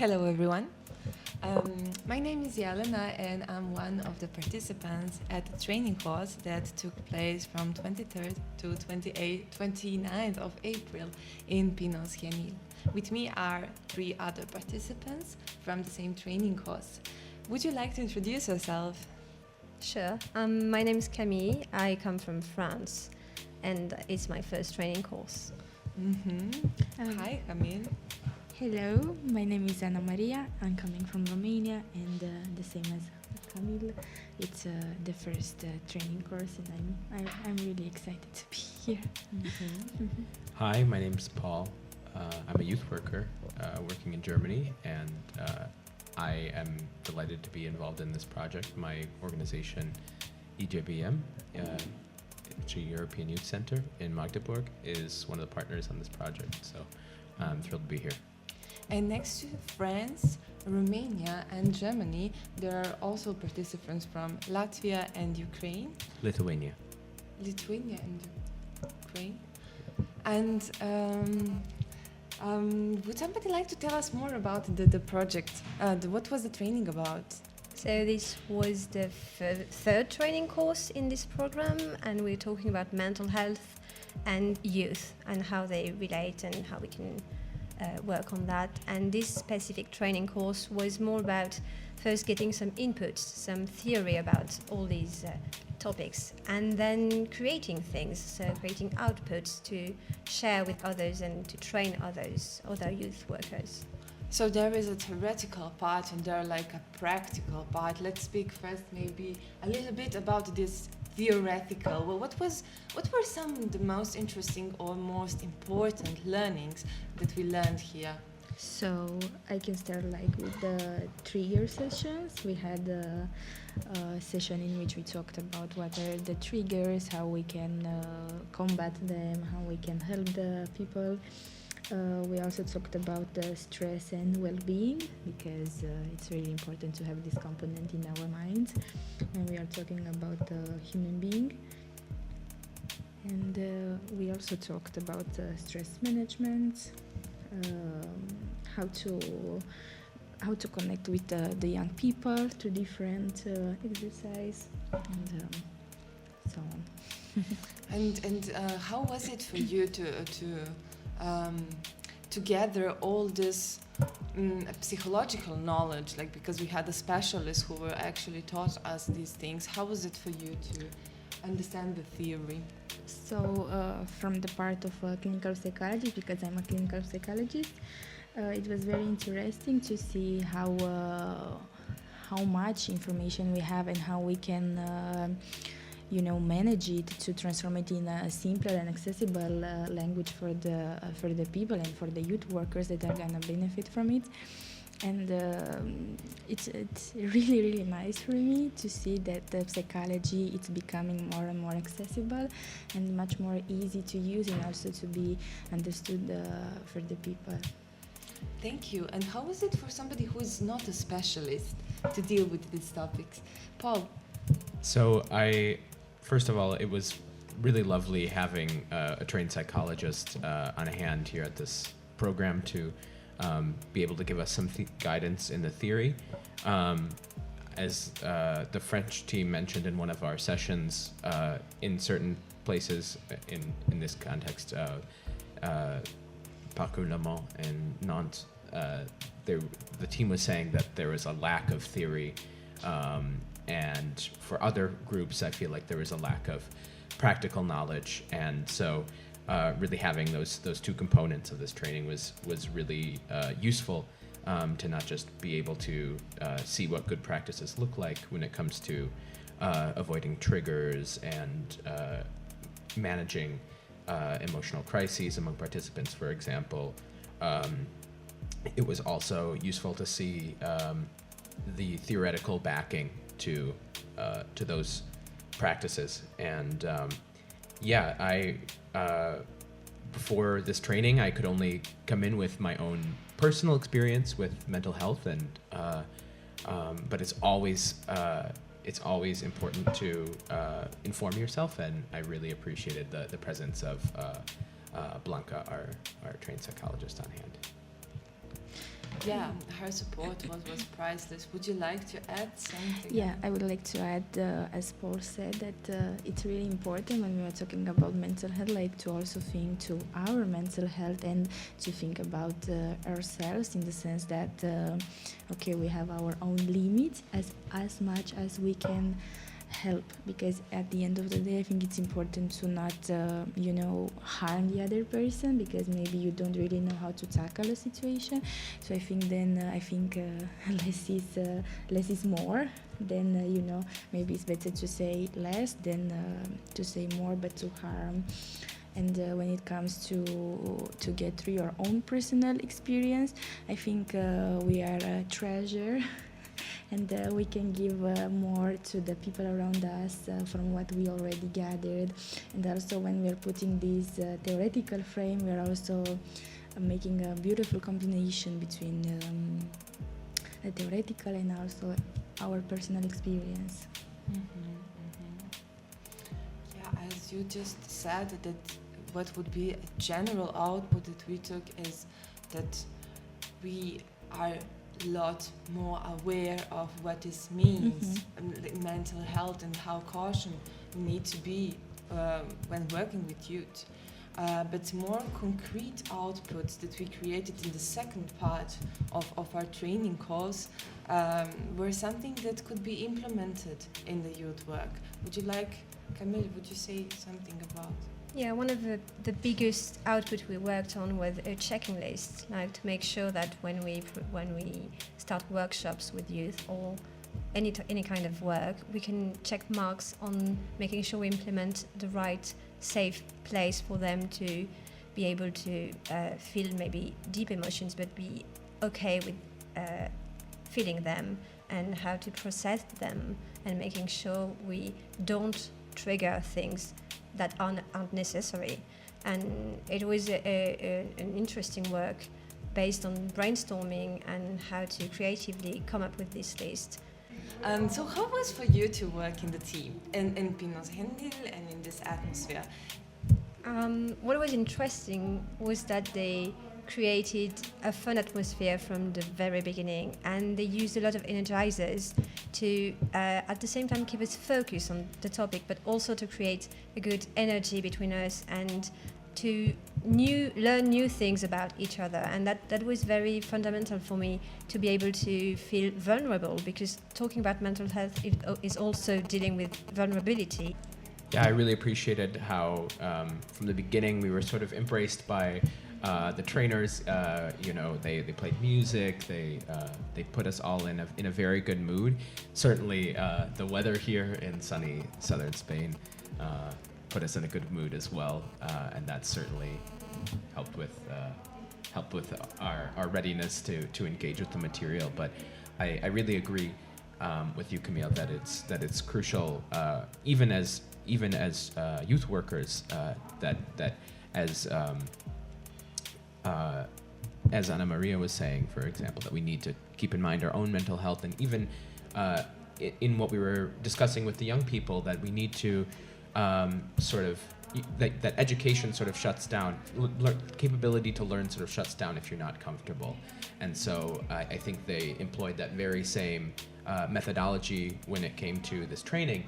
Hello everyone. My name is Jelena and I'm one of the participants at the training course that took place from 23rd to 29th of April in Pinos, Genil. With me are 3 other participants from the same training course. Would you like to introduce yourself? Sure. My name is Camille. I come from France and it's my first training course. Hi Camille. Hello, my name is Ana Maria. I'm coming from Romania, and the same as Camille, it's the first training course, and I'm really excited to be here. Hi, my name's Paul. I'm a youth worker working in Germany, and I am delighted to be involved in this project. My organization, EJBM, which is a European Youth Center in Magdeburg, is one of the partners on this project, so I'm thrilled to be here. And next to France, Romania and Germany, there are also participants from Latvia and Ukraine. Lithuania. Lithuania and Ukraine. And would somebody like to tell us more about the project? What was the training about? So this was the third training course in this program, and we're talking about mental health and youth and how they relate and how we can work on that. And this specific training course was more about first getting some inputs, some theory about all these topics, and then creating things, so creating outputs to share with others and to train other youth workers. So there is a theoretical part and there like a practical part. Let's speak first maybe a little bit about this theoretical. Well, what were some of the most interesting or most important learnings that we learned here? So I can start with the 3-year sessions. We had a session in which we talked about what are the triggers, how we can combat them, how we can help the people. We also talked about stress and well-being, because it's really important to have this component in our minds when we are talking about the human being. And we also talked about stress management, how to connect with the young people to different exercise, and so on. And how was it for you to gather all this psychological knowledge, because we had a specialist who were actually taught us these things? How was it for you to understand the theory? So from the part of clinical psychology, because I'm a clinical psychologist, it was very interesting to see how much information we have and how we can manage it to transform it in a simpler and accessible language for the people and for the youth workers that are gonna benefit from it. And it's really, really nice for me to see that the psychology it's becoming more and more accessible and much more easy to use, and also to be understood for the people. Thank you. And how is it for somebody who is not a specialist to deal with these topics? Paul? So first of all, it was really lovely having a trained psychologist on hand here at this program to be able to give us some guidance in the theory. As the French team mentioned in one of our sessions, in certain places in this context, Parcours Le Mans and Nantes, the team was saying that there was a lack of theory, and for other groups, I feel like there was a lack of practical knowledge, and so really having those 2 components of this training was really useful to not just be able to see what good practices look like when it comes to avoiding triggers and managing emotional crises among participants, for example. It was also useful to see the theoretical backing to those practices. And before this training, I could only come in with my own personal experience with mental health, and but it's always important to inform yourself, and I really appreciated the presence of Blanca, our trained psychologist, on hand. Yeah, her support was priceless. Would you like to add something? Yeah, I would like to add, as Paul said, that it's really important when we are talking about mental health, like to also think to our mental health and to think about ourselves in the sense that, okay, we have our own limits as much as we can help, because at the end of the day I think it's important to not harm the other person, because maybe you don't really know how to tackle a situation. So I think less is more. Then maybe it's better to say less than to say more but to harm. And when it comes to get through your own personal experience, I think we are a treasure. And we can give more to the people around us from what we already gathered. And also when we're putting this theoretical frame, we're also making a beautiful combination between the theoretical and also our personal experience. Yeah, as you just said, that what would be a general output that we took is that we are lot more aware of what this means, mental health, and how caution we need to be when working with youth. But more concrete outputs that we created in the second part of our training course were something that could be implemented in the youth work. Would you like, Camille, would you say something about? Yeah, one of the biggest output we worked on was a checking list, like to make sure that when we start workshops with youth or any kind of work, we can check marks on making sure we implement the right safe place for them to be able to feel maybe deep emotions, but be okay with feeling them and how to process them, and making sure we don't trigger things that aren't necessary. And it was an interesting work based on brainstorming and how to creatively come up with this list. So how was for you to work in the team in Pinos Hendil and in this atmosphere? What was interesting was that they created a fun atmosphere from the very beginning, and they used a lot of energizers to at the same time keep us focused on the topic, but also to create a good energy between us and to learn new things about each other. And that was very fundamental for me, to be able to feel vulnerable, because talking about mental health is also dealing with vulnerability. Yeah, I really appreciated how from the beginning we were sort of embraced by the trainers. They played music. They put us all in a very good mood. Certainly, the weather here in sunny southern Spain put us in a good mood as well, and that certainly helped with our readiness to engage with the material. But I really agree with you, Camille, that it's crucial, even as youth workers, that as Ana Maria was saying, for example, that we need to keep in mind our own mental health, and even in what we were discussing with the young people, that we need to that education sort of shuts down, capability to learn sort of shuts down if you're not comfortable. And so I think they employed that very same methodology when it came to this training,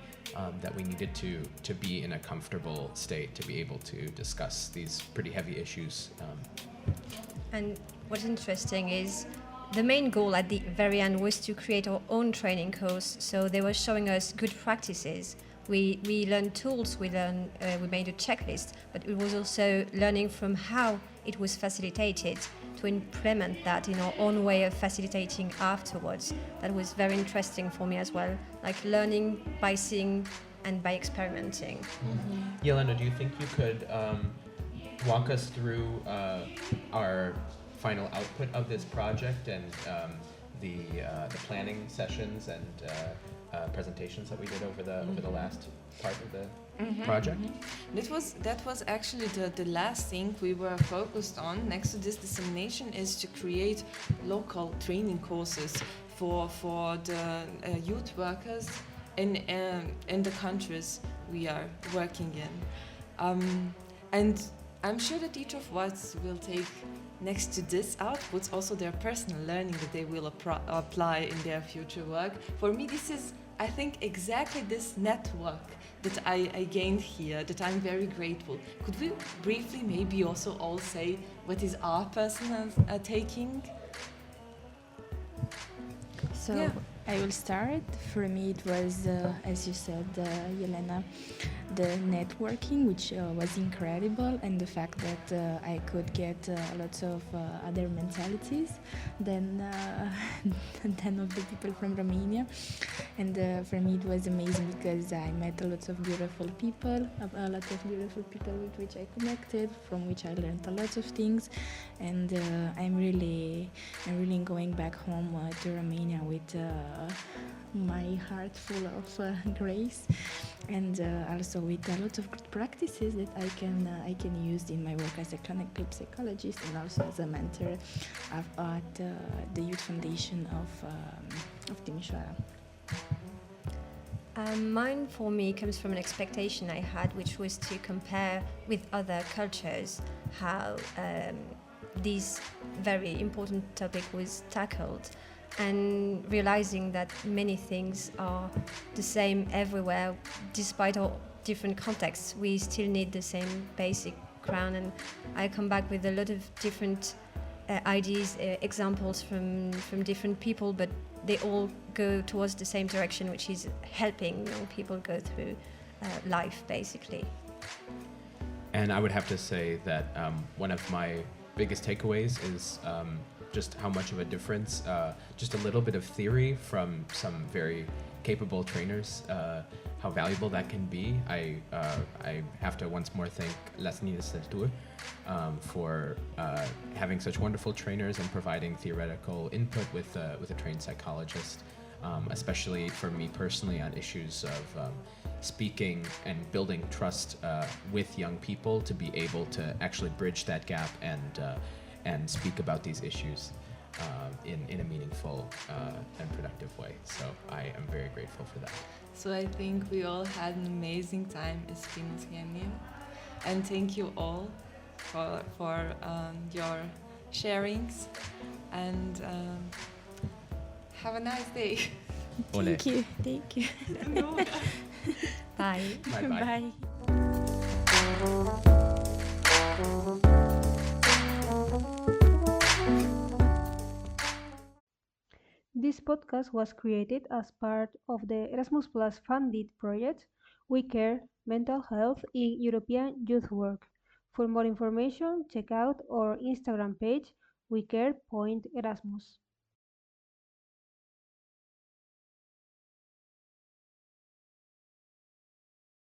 that we needed to be in a comfortable state to be able to discuss these pretty heavy issues. And what's interesting is the main goal at the very end was to create our own training course. So they were showing us good practices. We learned tools, we made a checklist, but it was also learning from how it was facilitated to implement that in our own way of facilitating afterwards. That was very interesting for me as well, like learning by seeing and by experimenting. Mm-hmm. Yelena, do you think you could walk us through our final output of this project and the planning sessions and presentations that we did over the last part of the project? That was actually the last thing we were focused on. Next to this dissemination is to create local training courses for the youth workers in the countries we are working in. And I'm sure that each of us will take next to this outputs, also their personal learning that they will apply in their future work. For me, this is, I think, exactly this network that I gained here, that I'm very grateful. Could we briefly maybe also all say what is our personal taking? So Yeah. I will start. For me, it was, as you said, Yelena, the networking, which was incredible, and the fact that I could get lots of other mentalities than of the people from Romania. And for me, it was amazing because I met a lot of beautiful people, with which I connected, from which I learned a lot of things, and I'm really going back home to Romania with my heart full of grace, and also with a lot of good practices that I can use in my work as a clinical psychologist and also as a mentor at the Youth Foundation of Timișoara. Mine, for me, comes from an expectation I had, which was to compare with other cultures how this very important topic was tackled, and realizing that many things are the same everywhere. Despite all different contexts, we still need the same basic ground, and I come back with a lot of different ideas, examples from different people, but they all go towards the same direction, which is helping young people go through life, basically. And I would have to say that one of my biggest takeaways is just how much of a difference, just a little bit of theory from some very capable trainers, how valuable that can be. I have to once more thank Las Niñas del Tour for having such wonderful trainers and providing theoretical input with a trained psychologist, especially for me personally on issues of speaking and building trust with young people to be able to actually bridge that gap and speak about these issues in a meaningful and productive way. So I am very grateful for that. So I think we all had an amazing time experiencing, and thank you all for your sharings, and have a nice day. Ole. Thank you. Bye. Bye bye. Bye. This podcast was created as part of the Erasmus Plus funded project We Care Mental Health in European Youth Work. For more information, check out our Instagram page, wecare.erasmus.